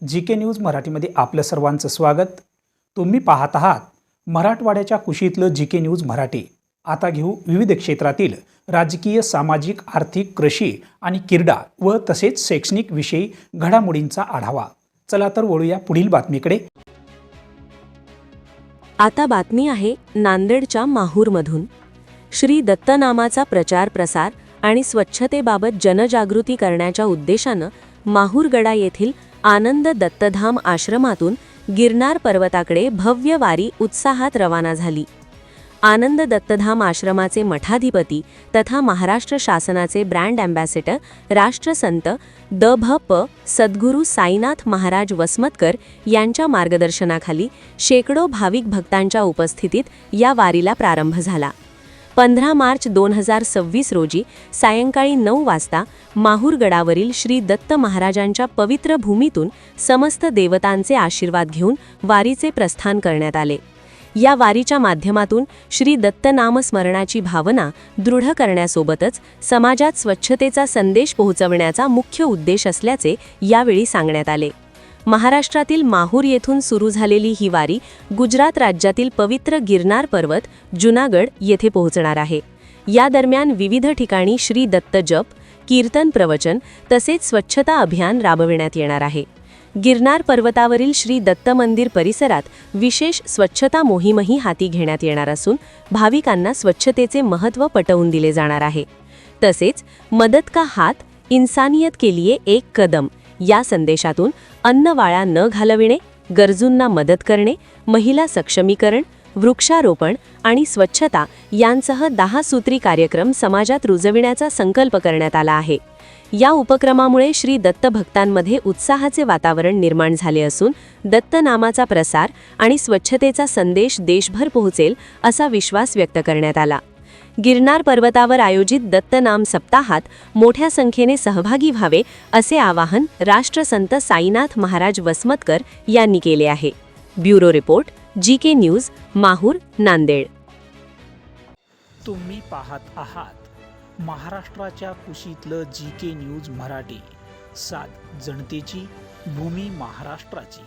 जी के news मराठीमध्ये आपलं सर्वांचं स्वागत। तुम्ही पाहत आहात मराठवाड्याच्या कुशीतलं जी के न्यूज मराठी। आता घेऊ विविध क्षेत्रातील राजकीय, सामाजिक, आर्थिक, कृषी आणि क्रीडा व तसेच शैक्षणिक विषयी घडामोडींचा आढावा। चला तर वळूया पुढील बातमीकडे। आता बातमी आहे नांदेडच्या माहूरमधून। श्री दत्त नामाचा प्रचार प्रसार आणि स्वच्छतेबाबत जनजागृती करण्याच्या उद्देशानं माहूरगडा येथील आनंद दत्तधाम आश्रमातून गिरनार पर्वताकडे भव्य वारी उत्साहात रवाना झाली। आनंद दत्तधाम आश्रमाचे मठाधिपती तथा महाराष्ट्र शासनाचे ब्रँड अँबॅसेडर राष्ट्रसंत द.भ.प. सद्गुरू साईनाथ महाराज वसमतकर यांच्या मार्गदर्शनाखाली शेकडो भाविक भक्तांच्या उपस्थितीत या वारीला प्रारंभ झाला। 15 मार्च 2026 रोजी सायंकाळी 9 वाजता माहूरगडावरील श्री दत्त महाराजांच्या पवित्र भूमीतून समस्त देवतांचे आशीर्वाद घेऊन वारीचे प्रस्थान करण्यात आले। या वारीच्या माध्यमातून श्री दत्त नामस्मरणाची भावना दृढ करण्यासोबतच समाजात स्वच्छतेचा संदेश पोहोचवण्याचा मुख्य उद्देश असल्याचे यावेळी सांगण्यात आले। महाराष्ट्रातील माहूर येथून सुरू झालेली ही वारी गुजरात राज्यातील पवित्र गिरनार पर्वत जुनागड येथे पोहोचणार आहे। या दरम्यान विविध ठिकाणी श्री दत्त जप, कीर्तन, प्रवचन तसेच स्वच्छता अभियान राबविण्यात येणार आहे। गिरनार पर्वतावरील श्री दत्त मंदिर परिसरात विशेष स्वच्छता मोहीमही हाती घेण्यात येणार असून भाविकांना स्वच्छतेचे महत्त्व पटवून दिले जाणार आहे। तसेच मदत का हात, इंसानियत के लिए एक कदम या संदेशातून अन्न वाया न घालविणे, गरजूंना मदत करणे, महिला सक्षमीकरण, वृक्षारोपण आणि स्वच्छता यांसह 10 सूत्री कार्यक्रम समाजात रुजविण्याचा संकल्प करण्यात आला आहे। या उपक्रमामुळे श्री दत्त भक्तांमध्ये उत्साहाचे वातावरण निर्माण झाले असून दत्त नामाचा प्रसार आणि स्वच्छतेचा संदेश देशभर पोहोचेल असा विश्वास व्यक्त करण्यात आला। गिरनार पर्वतावर आयोजित दत्त नाम सप्ताहात मोठ्या संख्येने सहभागी व्हावे असे आवाहन राष्ट्रसंत साईनाथ महाराज वसमतकर यांनी केले आहे। ब्युरो रिपोर्ट, जी के न्यूज, माहूर, नांदेड। तुम्ही पाहत आहात महाराष्ट्राच्या कुशीतलं जी के न्यूज मराठी। साथ जनतेची, भूमी महाराष्ट्राची।